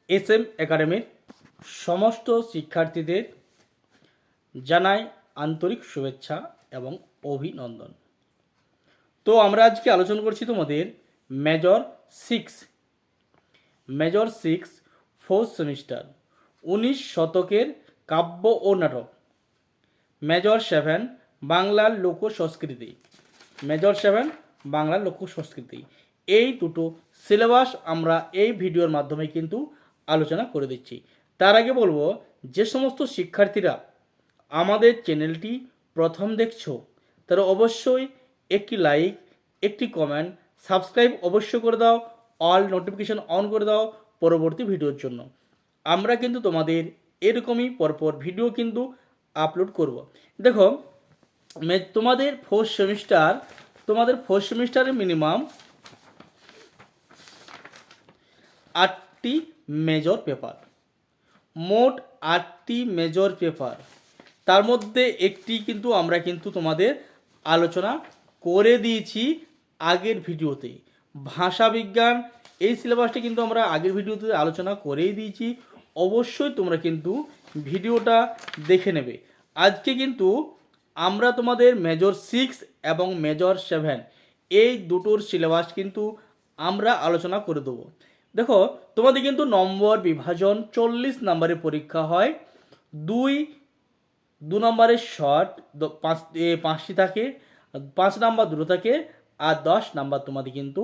SM একাডেমির সমস্ত শিক্ষার্থীদের জানাই আন্তরিক শুভেচ্ছা এবং অভিনন্দন। তো আমরা আজকে আলোচনা করছি তোমাদের মেজর সিক্স ফোর্থ সেমিস্টার 19 শতকের কাব্য ও নাটক, মেজর 7 বাংলার লোক সংস্কৃতি। এই দুটো সিলেবাস আমরা এই ভিডিওর মাধ্যমে কিন্তু আলোচনা করে দিচ্ছি। তার আগে বলবো, যে সমস্ত শিক্ষার্থীরা আমাদের চ্যানেলটি প্রথম দেখছো তারা অবশ্যই একটি লাইক, একটি কমেন্ট, সাবস্ক্রাইব অবশ্যই করে দাও, অল নোটিফিকেশন অন করে দাও পরবর্তী ভিডিওর জন্য। আমরা কিন্তু তোমাদের এরকমই পরপর ভিডিও কিন্তু আপলোড করব। দেখো, তোমাদের ফোর্থ সেমিস্টারে মিনিমাম 8টি মেজর পেপার, মোট 8টি মেজর পেপার। তার মধ্যে একটি কিন্তু আমরা কিন্তু তোমাদের আলোচনা করে দিয়েছি আগের ভিডিওতে। ভাষা বিজ্ঞান এই সিলেবাসটি কিন্তু আমরা আগের ভিডিওতে আলোচনা করেই দিয়েছি, অবশ্যই তোমরা কিন্তু ভিডিওটা দেখে নেবে। আজকে কিন্তু আমরা তোমাদের মেজর 6 এবং মেজর 7 এই দুটোর সিলেবাস কিন্তু আমরা আলোচনা করে দেবো। দেখো, তোমাদের কিন্তু নম্বর বিভাজন 40 নম্বরের পরীক্ষা হয়। দু নম্বরের শর্ট 5টি থাকে, 5 নাম্বার 2 থাকে, আর 10 নাম্বার তোমাদের কিন্তু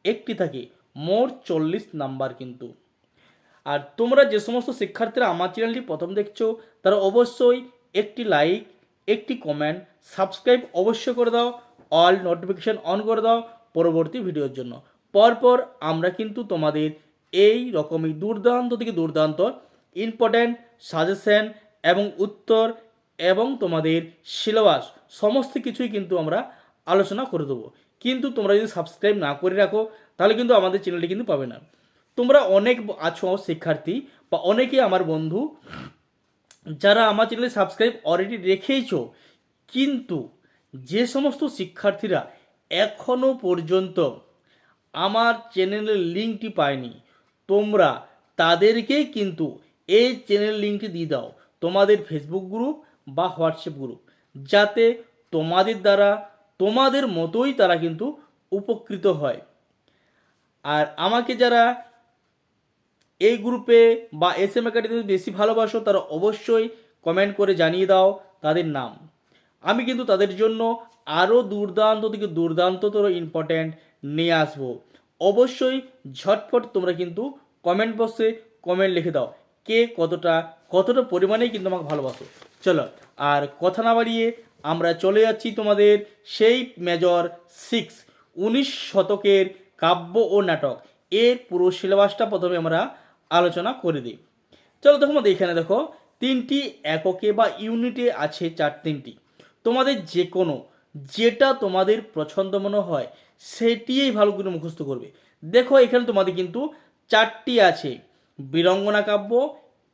একটি থাকে, মোট 40 নাম্বার কিন্তু। আর তোমরা যে সমস্ত শিক্ষার্থীরা আমার চ্যানেলটি প্রথম দেখছো তারা অবশ্যই একটি লাইক, একটি কমেন্ট, সাবস্ক্রাইব অবশ্যই করে দাও, অল নোটিফিকেশন অন করে দাও পরবর্তী ভিডিওর জন্য। পরপর আমরা কিন্তু তোমাদের এই রকমই দুর্দান্ত থেকে দুর্দান্ত ইম্পর্ট্যান্ট সাজেশন এবং উত্তর এবং তোমাদের সিলেবাস সমস্ত কিছুই কিন্তু আমরা আলোচনা করে দেবো। কিন্তু তোমরা যদি সাবস্ক্রাইব না করে রাখো তাহলে কিন্তু আমাদের চ্যানেলটি কিন্তু পাবে না। তোমরা অনেক আছো শিক্ষার্থী বা অনেকেই আমার বন্ধু যারা আমার চ্যানেলে সাবস্ক্রাইব অলরেডি রেখেইছো, কিন্তু যে সমস্ত শিক্ষার্থীরা এখনও পর্যন্ত আমার চ্যানেলের লিঙ্কটি পায়নি, তোমরা তাদেরকেই কিন্তু এই চ্যানেল লিঙ্কটি দিয়ে দাও তোমাদের ফেসবুক গ্রুপ বা হোয়াটসঅ্যাপ গ্রুপ, যাতে তোমাদের দ্বারা তোমাদের মতোই তারা কিন্তু উপকৃত হয়। আর আমাকে যারা এই গ্রুপে বা SM একাডেমিতে বেশি ভালোবাসো তারা অবশ্যই কমেন্ট করে জানিয়ে দাও তাদের নাম। আমি কিন্তু তাদের জন্য আরও দুর্দান্ত থেকে দুর্দান্ততর ইম্পর্ট্যান্ট নিয়ে আসবো। অবশ্যই ঝটপট তোমরা কিন্তু কমেন্ট বক্সে কমেন্ট লিখে দাও কে কতটা পরিমাণেই কিন্তু আমাকে ভালোবাসো। চলো আর কথা না বাড়িয়ে আমরা চলে যাচ্ছি তোমাদের সেই মেজর 6 19 শতকের কাব্য ও নাটক এর পুরো সিলেবাসটা প্রথমে আমরা আলোচনা করে দিই। চলো দেখো, আমাদের এখানে দেখো 3টি এককে বা ইউনিটে আছে 3টি। তোমাদের যে কোনো যেটা তোমাদের পছন্দ মনে হয় সেটিই ভালো করে মুখস্থ করবে। দেখো, এখানে তোমাদের কিন্তু 4টি আছে: বীরঙ্গনা কাব্য,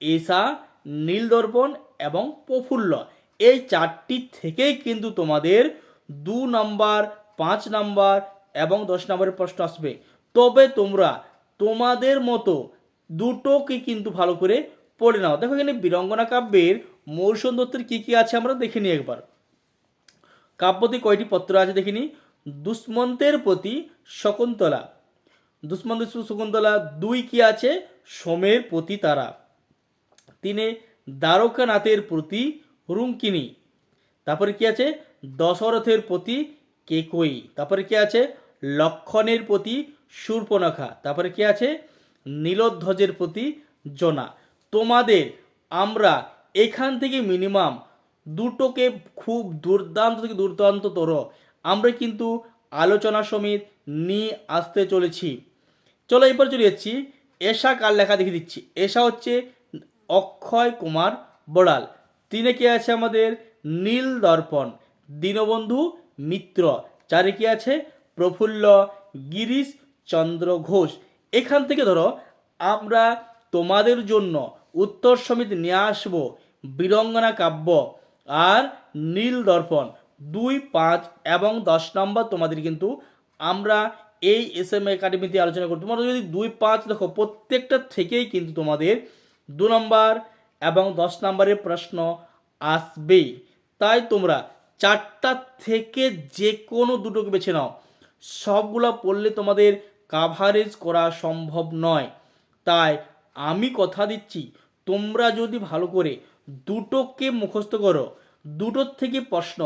এষা, নীলদর্পণ এবং প্রফুল্ল। এই 4টি থেকেই কিন্তু তোমাদের 2 নাম্বার, 5 নাম্বার এবং 10 নাম্বারের প্রশ্ন আসবে। তবে তোমরা তোমাদের মতো দুটোকে কিন্তু ভালো করে পড়ে নাও। দেখো, এখানে বীরঙ্গনা কাব্যের মূল সৌন্দর্যের কী কী আছে আমরা দেখে নিই একবার। কাব্যতে কয়টি পত্র আছে দেখিনি? দুষ্মন্তের প্রতি শকুন্তলা, 2 কি আছে? সোমের প্রতি তারা, 3 দ্বারকানাথের প্রতি রুঙ্কিনী, তারপরে কি আছে? দশরথের প্রতি কেকই, তারপরে কি আছে? লক্ষণের প্রতি শূর্পণখা, তারপরে কি আছে? নীলধ্বজের প্রতি জনা। তোমাদের আমরা এখান থেকে মিনিমাম দুটোকে খুব দুর্দান্ত থেকে দুর্দান্ততর আমরা কিন্তু আলোচনা সমেত নিয়ে আসতে চলেছি। চলো এরপর চলে যাচ্ছি এষা কার লেখা দেখে দিচ্ছি। এষা হচ্ছে অক্ষয় কুমার বড়াল। 3 কি আছে আমাদের? নীল দর্পণ, দীনবন্ধু মিত্র। 4 কি আছে? প্রফুল্ল গিরিশ চন্দ্র ঘোষ। এখান থেকে ধরো আমরা তোমাদের জন্য উত্তর সমেত নিয়ে আসবো বীরঙ্গনা কাব্য আর নীল দর্পণ 2, 5 এবং 10 নম্বর তোমাদের কিন্তু আমরা এই SM একাডেমিতে আলোচনা করবো। তোমরা যদি 2-5 দেখো, প্রত্যেকটা থেকেই কিন্তু তোমাদের 2 নম্বর এবং 10 নম্বরের প্রশ্ন আসবেই। তাই তোমরা 4টা থেকে যে কোনো দুটোকে বেছে নাও, সবগুলো পড়লে তোমাদের কাভারেজ করা সম্ভব নয়। তাই আমি কথা দিচ্ছি, তোমরা যদি ভালো করে দুটোকে মুখস্থ করো, দুটোর থেকে প্রশ্ন,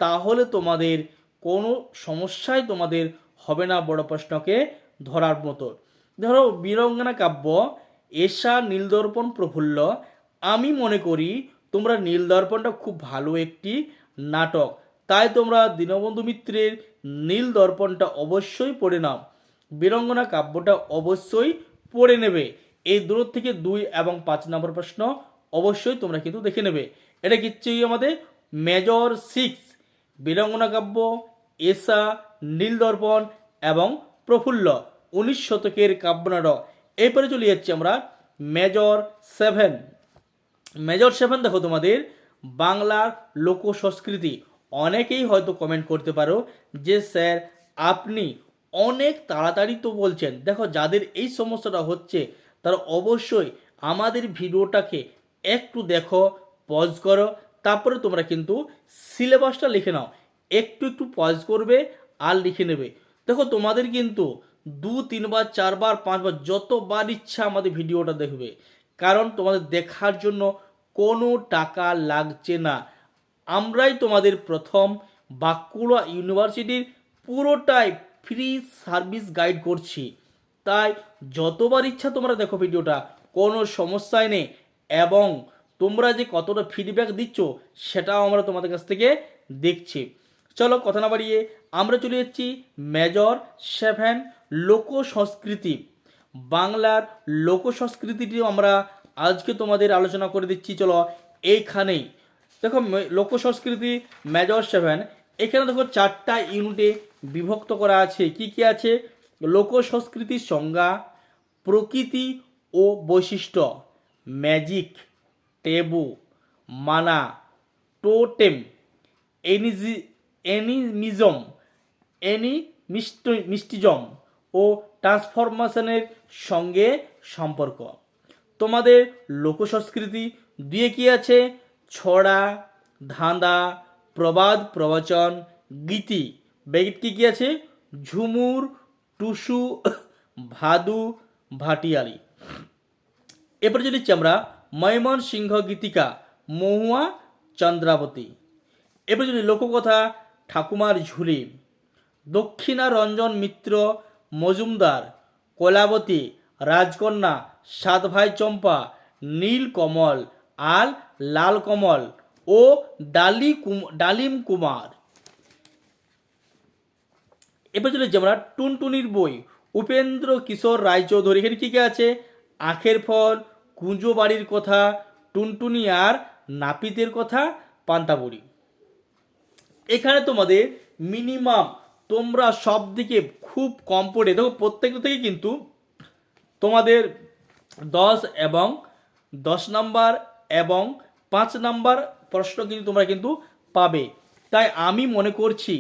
তাহলে তোমাদের কোনো সমস্যাই তোমাদের হবে না বড় প্রশ্নকে ধরার মতো। ধরো বীরাঙ্গনা কাব্য, এশা, নীলদর্পণ, প্রফুল্ল। আমি মনে করি তোমরা নীলদর্পণটা খুব ভালো একটি নাটক, তাই তোমরা দীনবন্ধু মিত্রের নীলদর্পণটা অবশ্যই পড়ে নাও। বীরাঙ্গনা কাব্যটা অবশ্যই পড়ে নেবে। এই দুটোর থেকে 2 এবং 5 নম্বর প্রশ্ন অবশ্যই তোমরা কিন্তু দেখে নেবে। এটা কিচ্ছুই আমাদের মেজর 6, বীরাঙ্গনা কাব্য, এশা, নীলদর্পণ এবং প্রফুল্ল, 19 শতকের কাব্যনাটক। এরপরে চলে যাচ্ছি আমরা মেজর 7। মেজর 7 দেখো তোমাদের বাংলার লোক সংস্কৃতি। অনেকেই হয়তো কমেন্ট করতে পারো যে স্যার আপনি অনেক তাড়াতাড়ি তো বলছেন। দেখো, যাদের এই সমস্যাটা হচ্ছে তারা অবশ্যই আমাদের ভিডিওটাকে একটু দেখো, পজ করো, তারপরে তোমরা কিন্তু সিলেবাসটা লিখে নাও। একটু একটু পজ করবে আর লিখে নেবে। দেখো, তোমাদের কিন্তু 2-3 বার 4 বার 5 বার যতবার ইচ্ছা আমাদের ভিডিওটা দেখবে, কারণ তোমাদের দেখার জন্য কোনো টাকা লাগছে না। আমরাই তোমাদের প্রথম বাঁকুড়া ইউনিভার্সিটির পুরোটাই ফ্রি সার্ভিস গাইড করছি। তাই যতবার ইচ্ছা তোমরা দেখো ভিডিওটা, কোনো সমস্যাই নেই। এবং তোমরা যে কতটা ফিডব্যাক দিচ্ছ সেটাও আমরা তোমাদের কাছ থেকে দেখছি। চলো কথা না বাড়িয়ে আমরা চলে যাচ্ছি মেজর 7, লোক সংস্কৃতি। বাংলার লোক সংস্কৃতিটিও আমরা আজকে তোমাদের আলোচনা করে দিচ্ছি। চলো এইখানেই দেখো, লোক সংস্কৃতি মেজর 7, এখানে দেখো 4টা ইউনিটে বিভক্ত করা আছে। কি কি আছে? লোক সংস্কৃতির সংজ্ঞা, প্রকৃতি ও বৈশিষ্ট্য, ম্যাজিক, টেবু, মানা, টোটেম, এনিমিজম, মিস্টিজম ও ট্রান্সফরমেশনের সঙ্গে সম্পর্ক। তোমাদের লোক সংস্কৃতি দিয়ে কি আছে? ছড়া, ধাঁধা, প্রবাদ, প্রবচন, গীতি। কি কি আছে? ঝুমুর, টুসু, ভাদু, ভাটিয়ালি। এরপরে যদি আমরা ময়মনসিংহ গীতিকা, মহুয়া, চন্দ্রাবতী। এরপরে যদি লোককথা, ঠাকুমার ঝুলি, দক্ষিণারঞ্জন মিত্র মজুমদার, কলাবতী, রাজকন্যা, সাত ভাই চম্পা, নীলকমল আর লালকমল ও ডালিম কুমার। এবার চলে আমরা টুনটুনির বই, উপেন্দ্র কিশোর রায়চৌধুরী। এখানে কী কী আছে? আখের ফল, কুঁজো বাড়ির কথা, টুনটুনি আর নাপিতের কথা, পান্তাবুড়ি। এখানে তোমাদের মিনিমাম তোমরা সব দিকে খুব কম পড়ে দেখো, প্রত্যেকটা থেকে কিন্তু তোমাদের 10 নাম্বার এবং 5 নাম্বার প্রশ্ন কিন্তু তোমরা কিন্তু পাবে। তাই আমি মনে করছি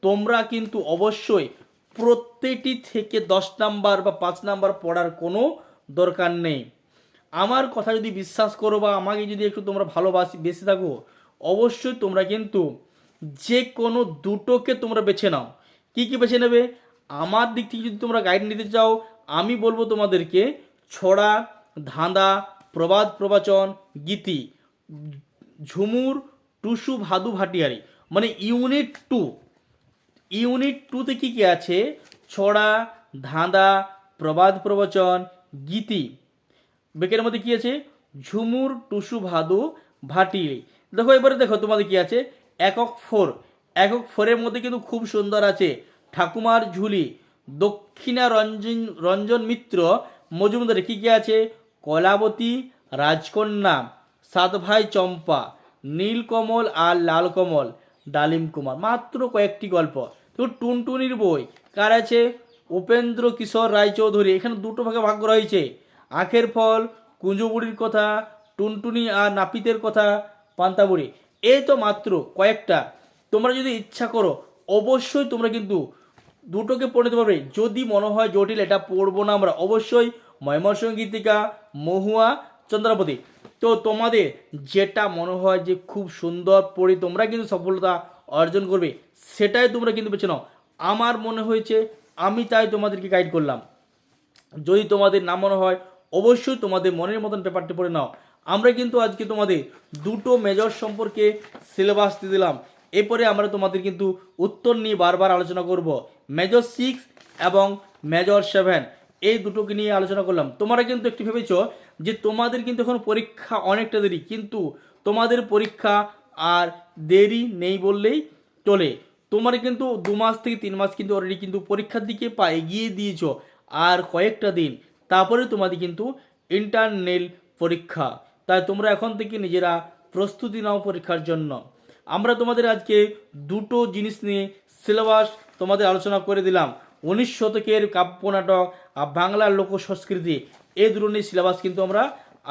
তোমরা কিন্তু অবশ্যই প্রত্যেকটি থেকে 10 নাম্বার বা 5 নাম্বার পড়ার কোনো দরকার নেই। আমার কথা যদি বিশ্বাস করো বা আমাকে যদি একটু তোমরা বেশি থাকো, অবশ্যই তোমরা কিন্তু যে কোনো দুটোকে তোমরা বেছে নাও। কি কি বেছে নেবে? আমার দিক থেকে যদি তোমরা গাইড নিতে চাও, আমি বলবো তোমাদেরকে ছড়া, ধাঁধা, প্রবাদ, প্রবচন, গীতি, ঝুমুর, টুসু, ভাদু, ভাটিয়ারি, মানে ইউনিট 2তে কী কী আছে? ছড়া, ধাঁধা, প্রবাদ, প্রবচন, গীতি। বেকের মধ্যে কী আছে? ঝুমুর, টুসু, ভাদু, ভাটিয়ারি। দেখো এবারে দেখো তোমাদের কী আছে? একক 4 মধ্যে কিন্তু খুব সুন্দর আছে ঠাকুমার ঝুলি, দক্ষিণারঞ্জন মিত্র মজুমদারে কী কী আছে? কলাবতী, রাজকন্যা, সাত ভাই চম্পা, নীলকমল আর লালকমল, ডালিম কুমার। মাত্র কয়েকটি গল্প। তো টুনটুনির বই কার আছে? উপেন্দ্র কিশোর রায়চৌধুরী। এখানে দুটো ভাগে ভাগ করা হয়েছে, আখের ফল, কুঁজো বুড়ির কথা, টুনটুনি আর নাপিতের কথা, পান্তাবুড়ি। এই তো মাত্র কয়েকটা। তোমরা যদি ইচ্ছা করো অবশ্যই তোমরা কিন্তু দুটোকে পড়ে নিতে পারবে। যদি মনে হয় জটিল এটা পড়বো না আমরা, অবশ্যই ময়মনসিংহ গীতিকা, মহুয়া, চন্দ্রাবতী, তো তোমাদের যেটা মনে হয় যে খুব সুন্দর পড়ে তোমরা কিন্তু সফলতা অর্জন করবে সেটাই তোমরা কিন্তু বেছে নাও। আমার মনে হয়েছে আমি তাই তোমাদেরকে গাইড করলাম। যদি তোমাদের না মনে হয় অবশ্যই তোমাদের মনের মতন পেপারটি পড়ে নাও। আমরা কিন্তু আজকে তোমাদের দুটো মেজর সম্পর্কে সিলেবাস দিয়ে দিলাম। এরপরে আমরা তোমাদের কিন্তু উত্তর নিয়ে বারবার আলোচনা করব। মেজর 6 এবং মেজর 7 এই দুটোকে নিয়ে আলোচনা করলাম। তোমরা কিন্তু একটু ভেবেছো যে তোমাদের কিন্তু এখন পরীক্ষা অনেকটা দেরি, কিন্তু তোমাদের পরীক্ষা আর দেরি নেই বললেই চলে। তোমার কিন্তু 2 মাস থেকে 3 মাস কিন্তু অলরেডি কিন্তু পরীক্ষার দিকে পা এগিয়ে দিয়েছো। আর কয়েকটা দিন তারপরে তোমাদের কিন্তু ইন্টারনাল পরীক্ষা। তাই তোমরা এখন থেকে নিজেরা প্রস্তুতি নাও পরীক্ষার জন্য। আমরা তোমাদের আজকে দুটো জিনিস নিয়ে সিলেবাস তোমাদের আলোচনা করে দিলাম। 19 শতকের কাব্য নাটক আর বাংলার লোক সংস্কৃতি, এই দুটো নিয়ে সিলেবাস কিন্তু আমরা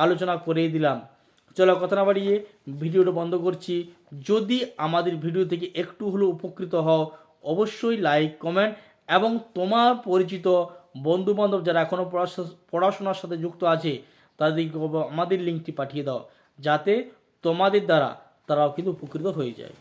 আলোচনা করেই দিলাম। চলো কথা না বাড়িয়ে ভিডিওটা বন্ধ করছি। যদি আমাদের ভিডিও থেকে একটু হলেও উপকৃত হও অবশ্যই লাইক, কমেন্ট এবং তোমার পরিচিত বন্ধুবান্ধব যারা এখনও পড়াশোনার সাথে যুক্ত আছে তাদেরকে আমাদের লিঙ্কটি পাঠিয়ে দাও, যাতে তোমাদের দ্বারা তারাও কিন্তু উপকৃত হয়ে যায়।